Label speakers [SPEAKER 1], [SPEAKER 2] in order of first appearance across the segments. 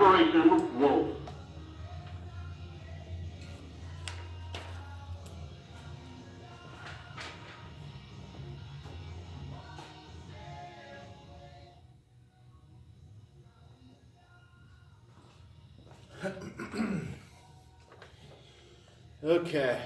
[SPEAKER 1] Operation Wolf.
[SPEAKER 2] Okay.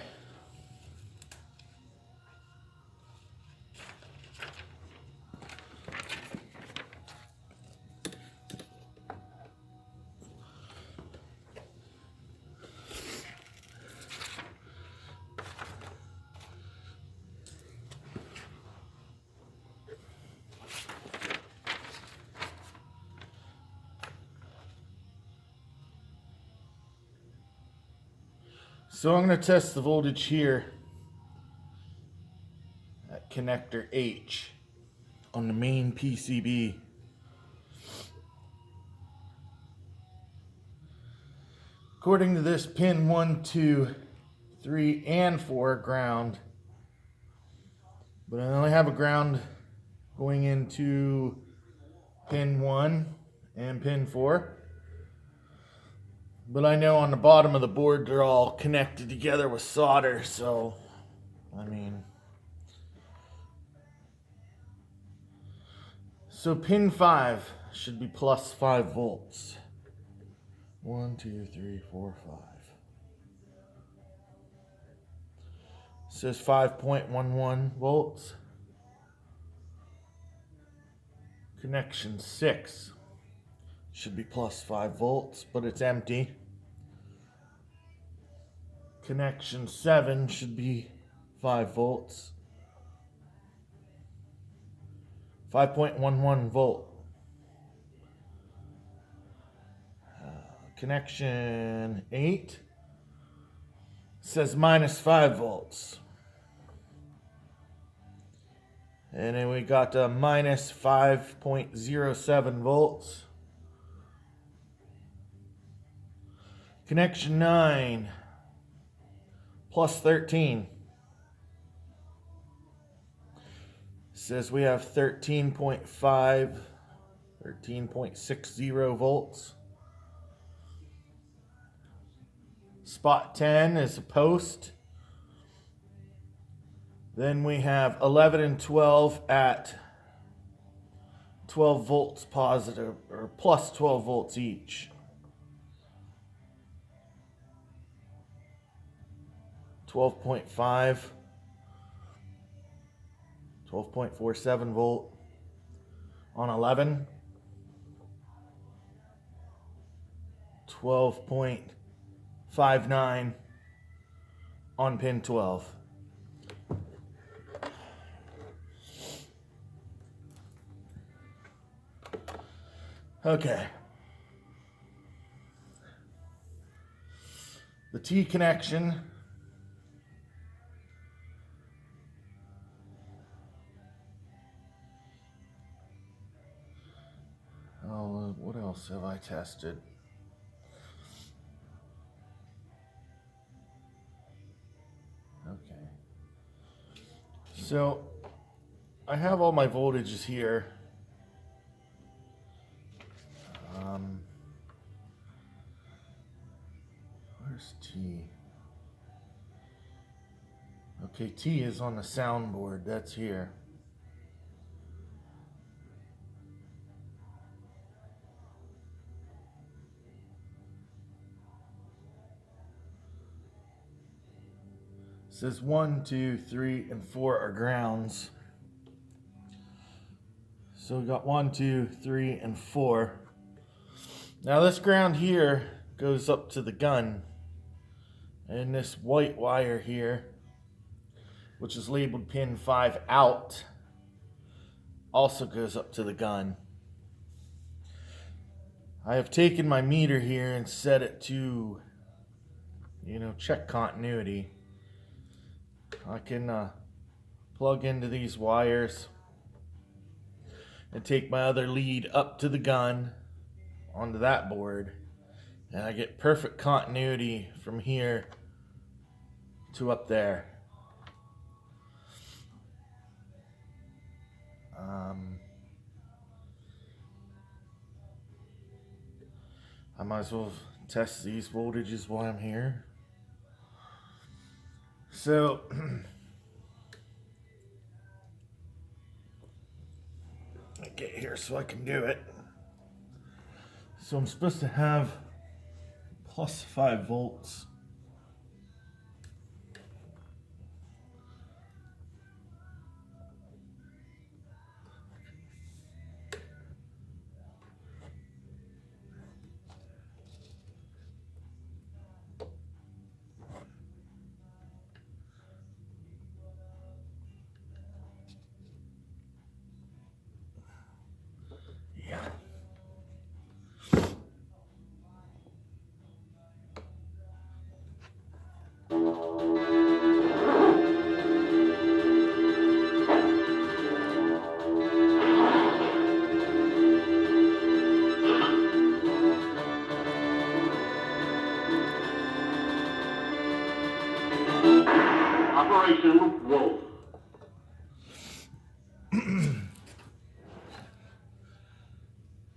[SPEAKER 2] So I'm going to test the voltage here at connector H on the main PCB. According to this, pin 1, 2, 3, and 4 are ground. But I only have a ground going into pin 1 and pin 4. But I know on the bottom of the board they're all connected together with solder, so so pin 5 should be plus 5 volts. 1, 2, 3, 4, 5. It says 5.11 volts. Connection 6 should be plus 5 volts, but it's empty. Connection 7 should be 5 volts. 5.11 volt. Connection 8 says minus 5 volts. And then we got minus 5.07 volts. Connection 9 plus 13 says we have 13.5, 13.60 volts. Spot 10 is a post. Then we have 11 and 12 at 12 volts positive, or plus 12 volts each. 12.5, 12.47 volt on 11. 12.59 on pin 12. Okay. The T connection what else have I tested? Okay. So I have all my voltages here. Where's T? Okay, T is on the soundboard. That's here. It says 1, 2, 3, and 4 are grounds. So we got 1, 2, 3, and 4. Now this ground here goes up to the gun. And this white wire here, which is labeled pin 5 out, also goes up to the gun. I have taken my meter here and set it to, check continuity. I can plug into these wires and take my other lead up to the gun onto that board, and I get perfect continuity from here to up there. I might as well test these voltages while I'm here. So, I get here so I can do it. So I'm supposed to have plus 5 volts. Yeah.
[SPEAKER 1] Operation Wolf.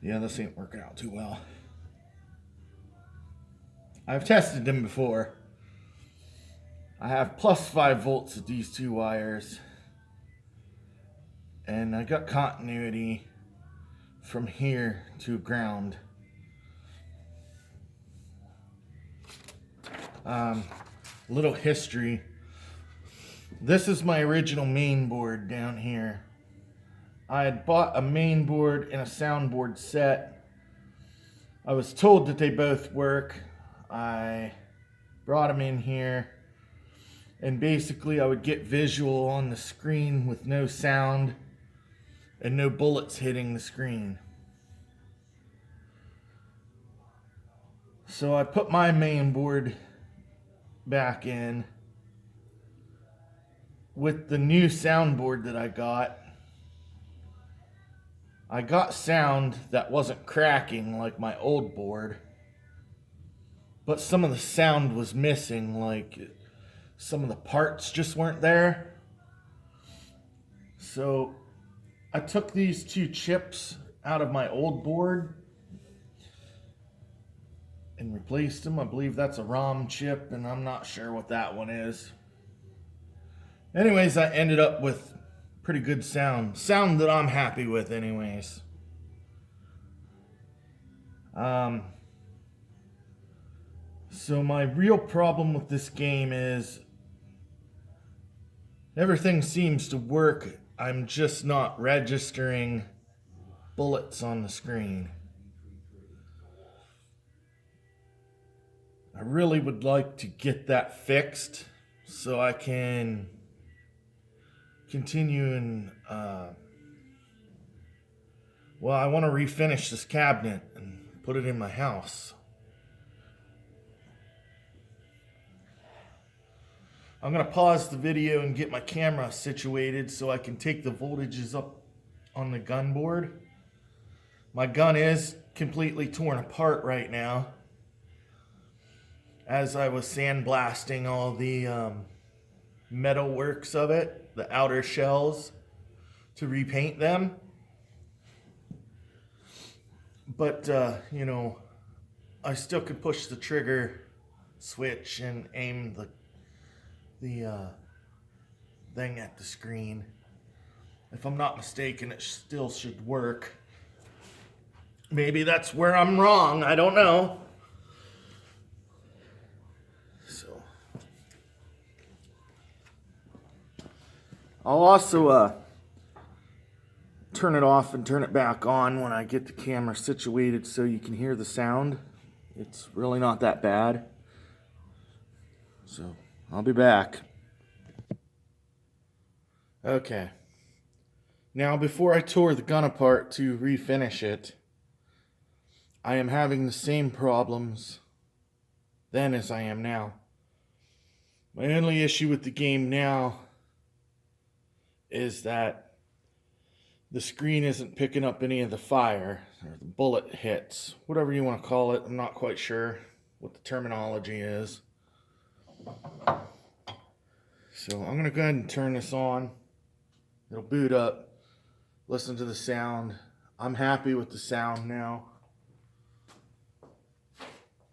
[SPEAKER 2] Yeah, this ain't working out too well. I've tested them before. I have plus 5 volts at these 2 wires. And I got continuity from here to ground. Little history. This is my original main board down here. I had bought a main board and a soundboard set. I was told that they both work. I brought them in here, and basically I would get visual on the screen with no sound and no bullets hitting the screen. So I put my main board back in with the new soundboard that I got. I got sound that wasn't cracking like my old board, but some of the sound was missing, like some of the parts just weren't there. So I took these 2 chips out of my old board and replaced them. I believe that's a ROM chip, and I'm not sure what that one is. Anyways, I ended up with pretty good sound that I'm happy with anyways. So my real problem with this game is everything seems to work. I'm just not registering bullets on the screen. I really would like to get that fixed so I can continue and well, I want to refinish this cabinet and put it in my house. I'm going to pause the video and get my camera situated so I can take the voltages up on the gun board. My gun is completely torn apart right now, as I was sandblasting all the metal works of it, the outer shells, to repaint them. But, you know, I still could push the trigger switch and aim the thing at the screen. If I'm not mistaken, it still should work. Maybe that's where I'm wrong. I don't know. So I'll also turn it off and turn it back on when I get the camera situated so you can hear the sound. It's really not that bad. So I'll be back. Okay. Now, before I tore the gun apart to refinish it, I am having the same problems then as I am now. My only issue with the game now is that the screen isn't picking up any of the fire, or the bullet hits, whatever you want to call it. I'm not quite sure what the terminology is. So I'm going to go ahead and turn this on. It'll boot up. Listen to the sound. I'm happy with the sound now.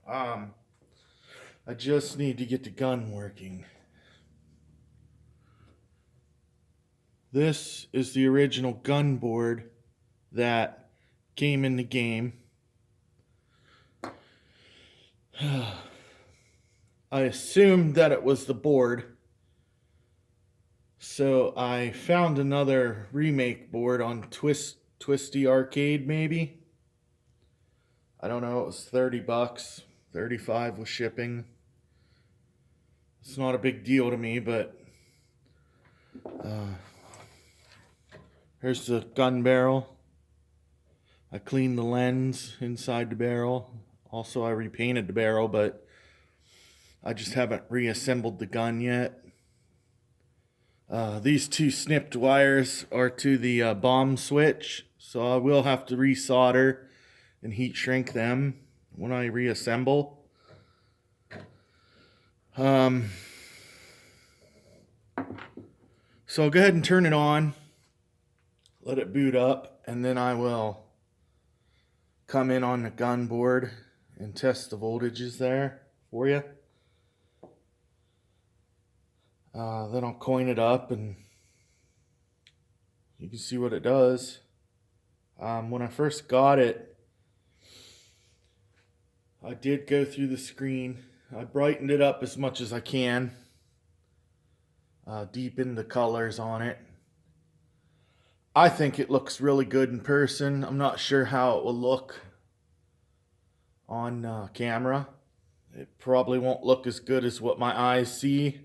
[SPEAKER 2] I just need to get the gun working. This is the original gun board that came in the game. I assumed that it was the board, so I found another remake board on Twisty Arcade, maybe. I don't know, it was $30, 35 with shipping. It's not a big deal to me, but here's the gun barrel. I cleaned the lens inside the barrel. Also, I repainted the barrel, but I just haven't reassembled the gun yet. These two snipped wires are to the bomb switch, so I will have to resolder and heat shrink them when I reassemble. So I'll go ahead and turn it on, let it boot up, and then I will come in on the gun board and test the voltages there for you. Then I'll coin it up and you can see what it does. When I first got it, I did go through the screen. I brightened it up as much as I can. Deepened the colors on it. I think it looks really good in person. I'm not sure how it will look on camera. It probably won't look as good as what my eyes see.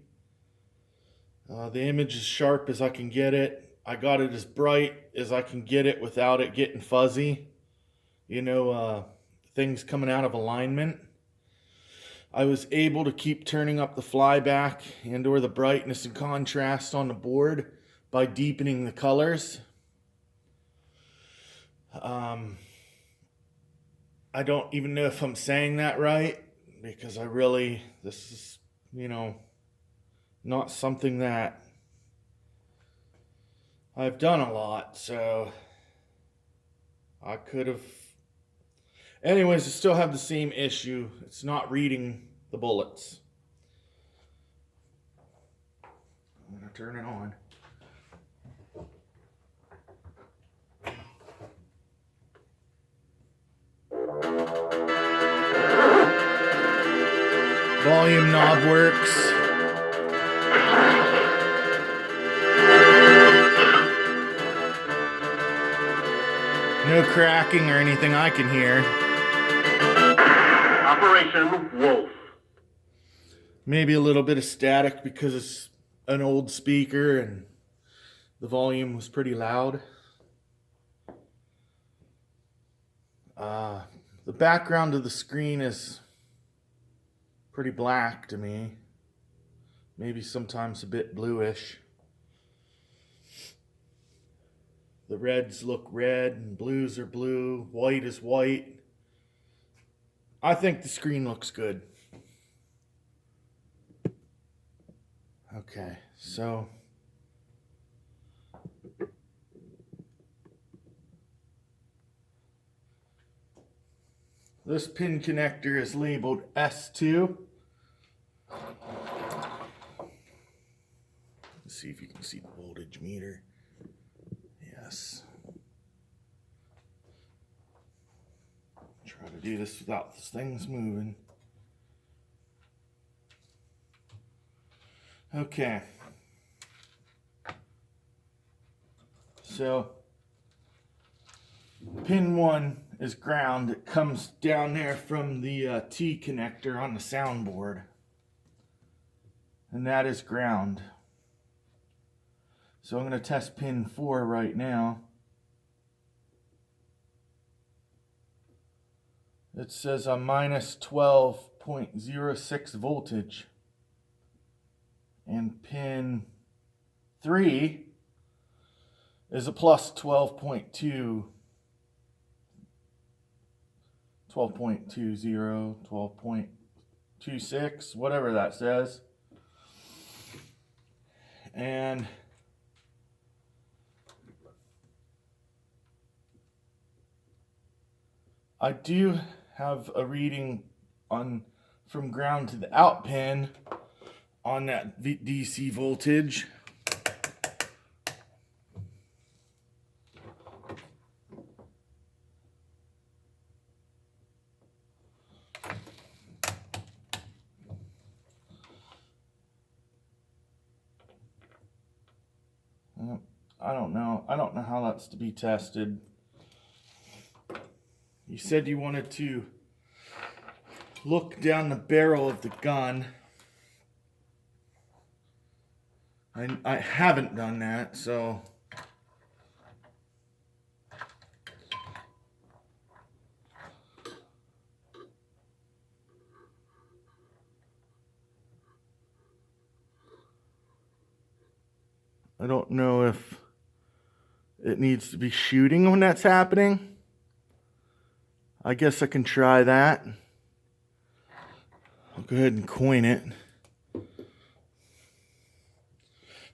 [SPEAKER 2] The image is sharp as I can get it. I got it as bright as I can get it without it getting fuzzy. You know, things coming out of alignment. I was able to keep turning up the flyback and or the brightness and contrast on the board by deepening the colors. I don't even know if I'm saying that right, because this is, not something that I've done a lot, so I could have. Anyways, I still have the same issue. It's not reading the bullets. I'm going to turn it on. Volume knob works. No cracking or anything I can hear.
[SPEAKER 1] Operation Wolf.
[SPEAKER 2] Maybe a little bit of static because it's an old speaker and the volume was pretty loud. The background of the screen is pretty black to me. Maybe sometimes a bit bluish. The reds look red and blues are blue. White is white. I think the screen looks good. Okay, so this pin connector is labeled S2. Let's see if you can see the voltage meter. Yes. Try to do this without this thing's moving. Okay. So, pin 1 is ground. It comes down there from the T connector on the soundboard. And that is ground. So I'm going to test pin 4 right now. It says a minus 12.06 voltage. And pin 3 is a plus 12.2, 12.20, 12.26, whatever that says. And I do have a reading from ground to the out pin on that DC voltage. I don't know. I don't know how that's to be tested. You said you wanted to look down the barrel of the gun. I haven't done that, so I don't know if it needs to be shooting when that's happening. I guess I can try that. I'll go ahead and coin it.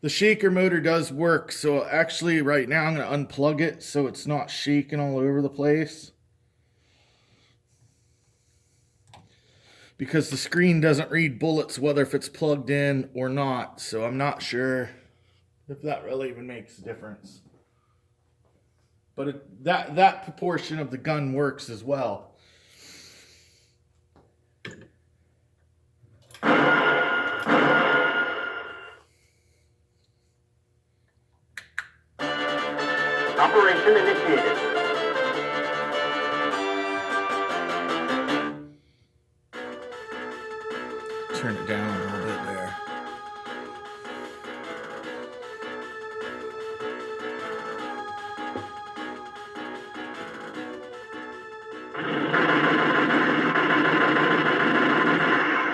[SPEAKER 2] The shaker motor does work, so actually right now I'm going to unplug it so it's not shaking all over the place. Because the screen doesn't read bullets whether if it's plugged in or not, so I'm not sure if that really even makes a difference. But that proportion of the gun works as well.
[SPEAKER 1] Operation initiated.
[SPEAKER 2] Turn it down a little bit there.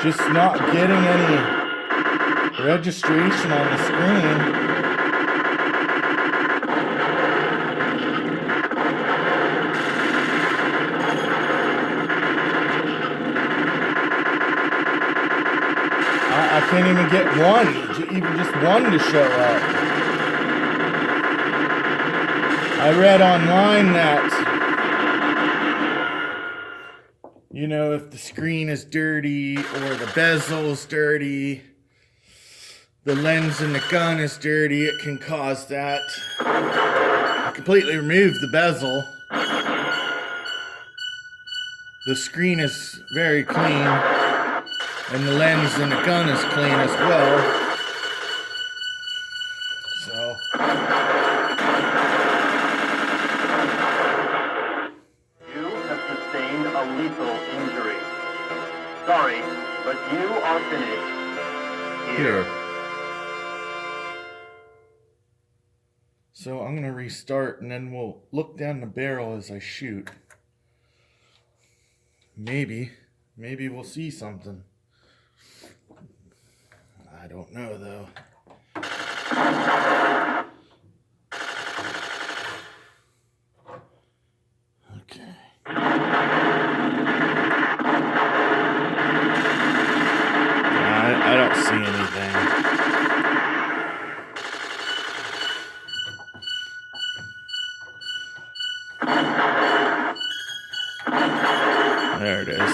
[SPEAKER 2] Just not getting any registration on the screen. I can't even get one, even just one to show up. I read online that, you know, if the screen is dirty or the bezel's dirty, the lens in the gun is dirty, it can cause that. I completely removed the bezel. The screen is very clean, and the lens in the gun is clean as well. So
[SPEAKER 1] You have sustained a lethal injury. Sorry, but you are finished.
[SPEAKER 2] here. So I'm gonna restart and then we'll look down the barrel as I shoot. Maybe we'll see something. I don't know though. Okay. I don't see anything. There it is.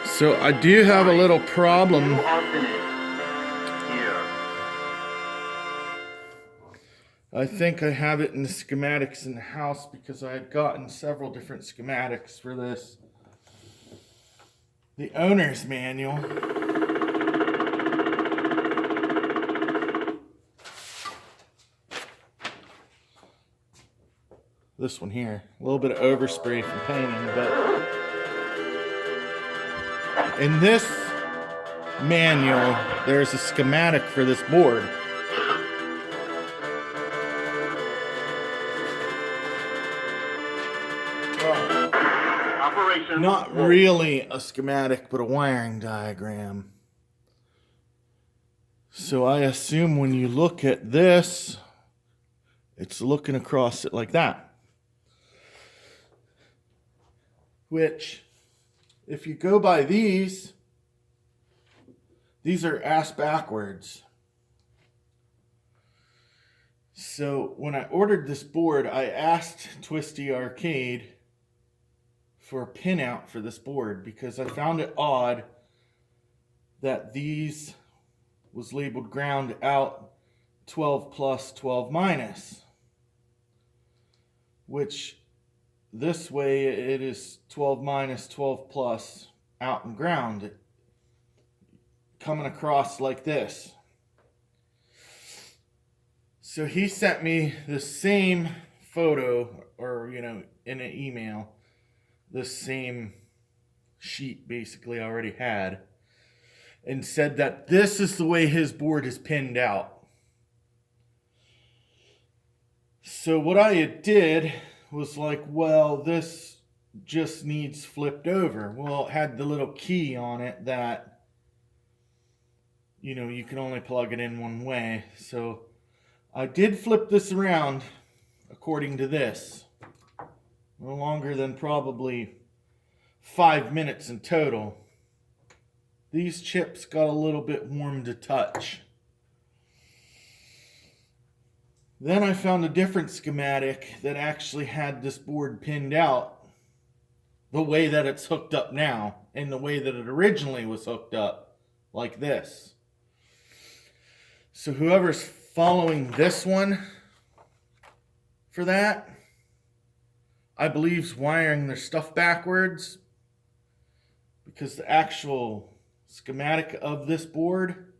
[SPEAKER 2] So I do have a little problem.
[SPEAKER 1] You are finished. Here.
[SPEAKER 2] I think I have it in the schematics in the house because I had gotten several different schematics for this. The owner's manual. This one here. A little bit of overspray from painting, but in this manual, there's a schematic for this board.
[SPEAKER 1] Operation.
[SPEAKER 2] Not really a schematic, but a wiring diagram. So I assume when you look at this, it's looking across it like that. which, if you go by these are ass backwards. So when I ordered this board, I asked Twisty Arcade for a pinout for this board because I found it odd that these was labeled ground out 12 plus 12 minus, which this way it is 12 minus 12 plus out and ground, coming across like this. So he sent me the same photo, or in an email, the same sheet basically I already had, and said that this is the way his board is pinned out. So what I did was like, well, this just needs flipped over. Well, it had the little key on it that you can only plug it in one way. So I did flip this around according to this. No longer than probably 5 minutes in total. These chips got a little bit warm to touch. Then I found a different schematic that actually had this board pinned out the way that it's hooked up now and the way that it originally was hooked up, like this. So whoever's following this one for that, I believe is wiring their stuff backwards, because the actual schematic of this board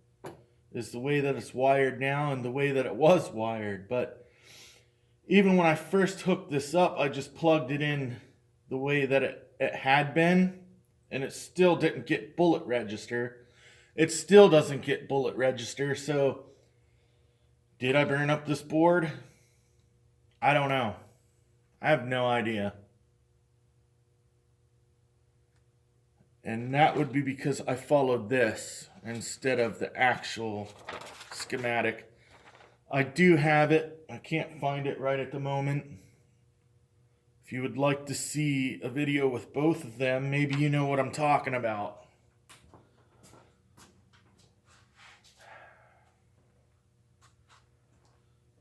[SPEAKER 2] is the way that it's wired now and the way that it was wired. But even when I first hooked this up, I just plugged it in the way that it had been, and it still didn't get bullet register. It still doesn't get bullet register. So did I burn up this board? I don't know. I have no idea. And that would be because I followed this instead of the actual schematic. I do have it. I can't find it right at the moment. If you would like to see a video with both of them, maybe you know what I'm talking about.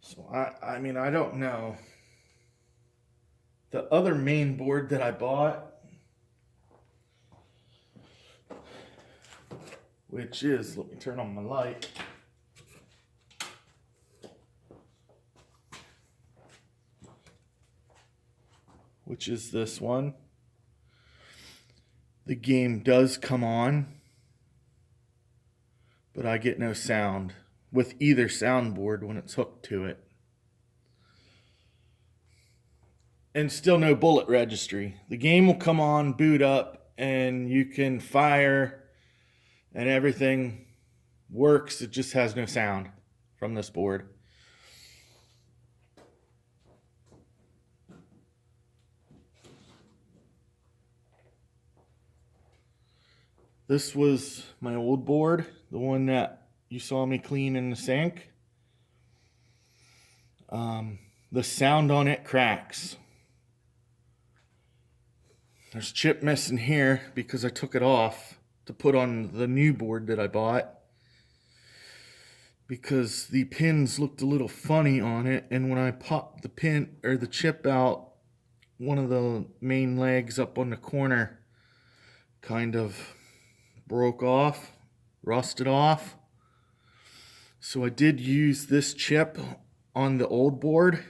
[SPEAKER 2] So I mean, I don't know. The other main board that I bought, which is, let me turn on my light. Which is this one. The game does come on, but I get no sound with either soundboard when it's hooked to it. And still no bullet registry. The game will come on, boot up, and you can fire, and everything works. It just has no sound from this board. This was my old board, the one that you saw me clean in the sink. The sound on it cracks. There's chip missing here because I took it off to put on the new board that I bought, because the pins looked a little funny on it, and when I popped the pin or the chip out, one of the main legs up on the corner kind of broke off, rusted off. So I did use this chip on the old board,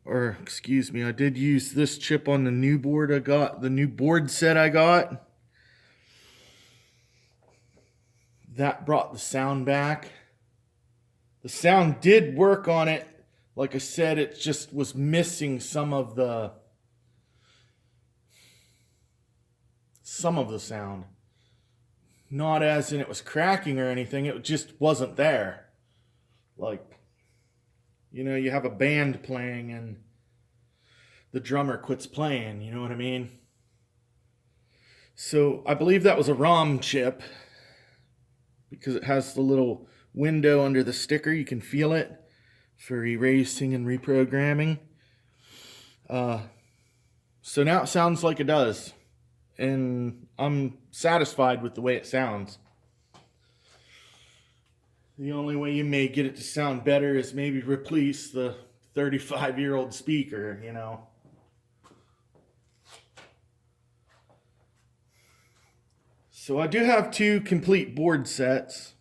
[SPEAKER 2] or excuse me, I did use this chip on the new board I got, the new board set I got. That brought the sound back. The sound did work on it. Like I said, it just was missing some of the sound. Not as in it was cracking or anything, it just wasn't there. Like, you have a band playing and the drummer quits playing, you know what I mean? So I believe that was a ROM chip, because it has the little window under the sticker. You can feel it for erasing and reprogramming. So now it sounds like it does. And I'm satisfied with the way it sounds. The only way you may get it to sound better is maybe replace the 35-year-old speaker, you know. So I do have two complete board sets.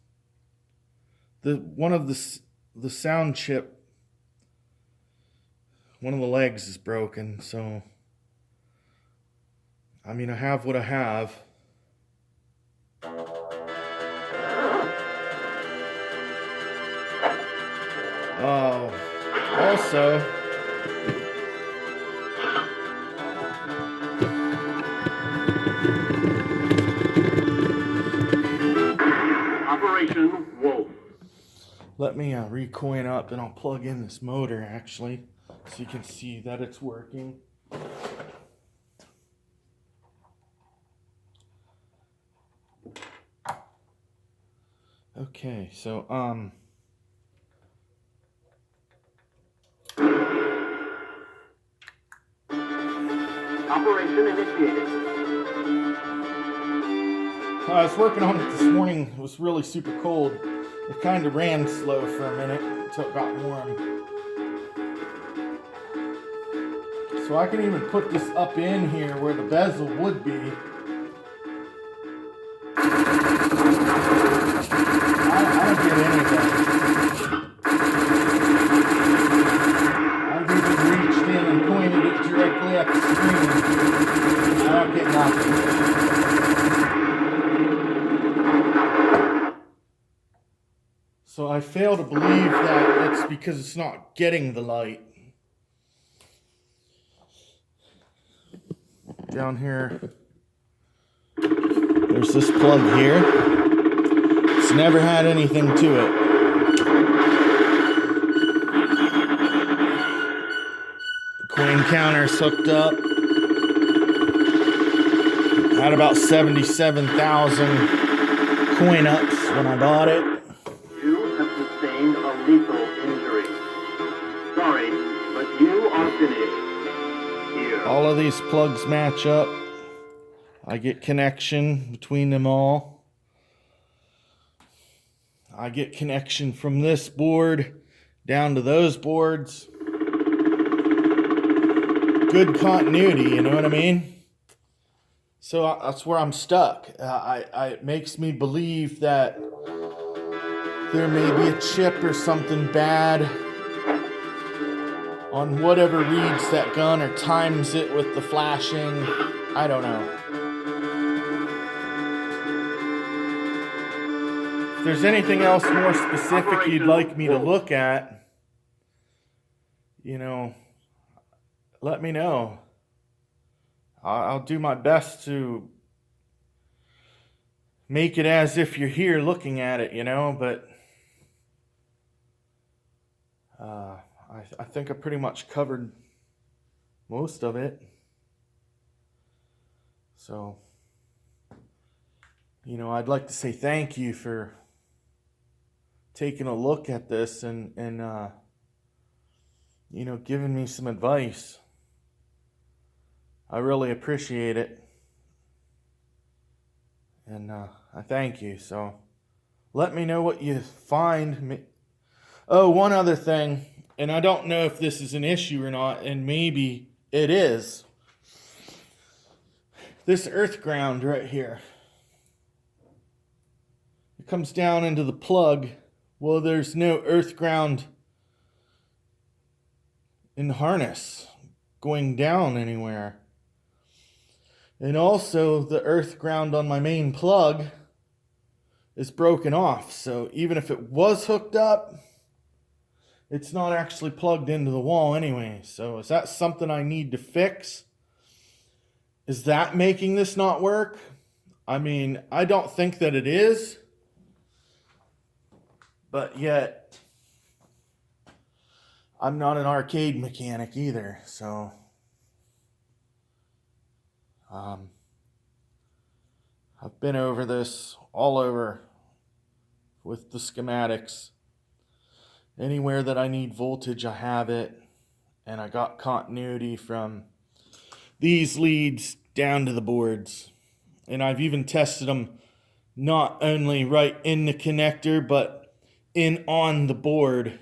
[SPEAKER 2] One of the sound chip, one of the legs is broken, so I mean I have what I have. Oh, also,
[SPEAKER 1] Operation Wolf.
[SPEAKER 2] let me recoin up and I'll plug in this motor actually so you can see that it's working. Okay, so
[SPEAKER 1] Operation initiated.
[SPEAKER 2] I was working on it this morning. It was really super cold. It kind of ran slow for a minute until it got warm. So I can even put this up in here where the bezel would be. I don't get any of that. I've even reached in and pointed it directly at the screen. I don't get nothing. So I fail to believe that it's because it's not getting the light. Down here, there's this plug here. It's never had anything to it. The coin counter's hooked up. Had about 77,000 coin ups when I bought it.
[SPEAKER 1] You have sustained a lethal injury. Sorry, but you are finished. Here.
[SPEAKER 2] All of these plugs match up. I get connection between them all. I get connection from this board down to those boards. Good continuity, you know what I mean? So that's where I'm stuck. It makes me believe that there may be a chip or something bad on whatever reads that gun or times it with the flashing. I don't know. If there's anything else more specific you'd like me to look at, you know, let me know. I'll do my best to make it as if you're here looking at it, you know, but I think I pretty much covered most of it. So, you know, I'd like to say thank you for taking a look at this and you know, giving me some advice. I really appreciate it. And I thank you. So let me know what you find. Oh, one other thing, and I don't know if this is an issue or not, and maybe it is. This earth ground right here. It comes down into the plug. Well, there's no earth ground in the harness going down anywhere. And also the earth ground on my main plug is broken off. So even if it was hooked up, it's not actually plugged into the wall anyway. So is that something I need to fix? Is that making this not work? I mean, I don't think that it is. But yet, I'm not an arcade mechanic either, so I've been over this all over with the schematics. Anywhere that I need voltage, I have it, and I got continuity from these leads down to the boards. And I've even tested them not only right in the connector, but in on the board.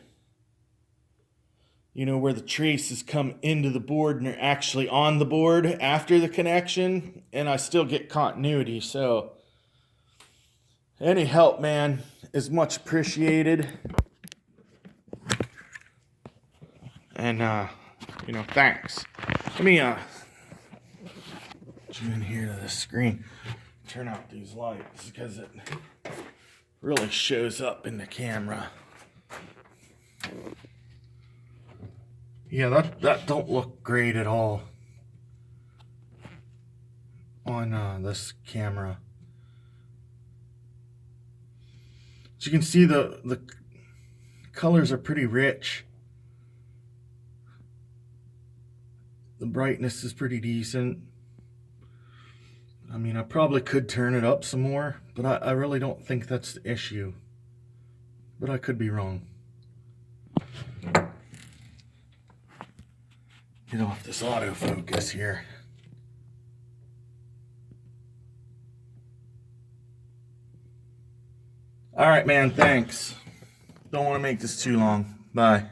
[SPEAKER 2] You know, where the traces come into the board and they're actually on the board after the connection. And I still get continuity. So any help, man, is much appreciated. And, you know, thanks. Let me, zoom in here to the screen. Turn out these lights because it really shows up in the camera. Yeah, that don't look great at all on this camera. As you can see, the colors are pretty rich. The brightness is pretty decent. I mean, I probably could turn it up some more, but I really don't think that's the issue. But I could be wrong. Get off this autofocus here. All right, man, thanks. Don't want to make this too long. Bye.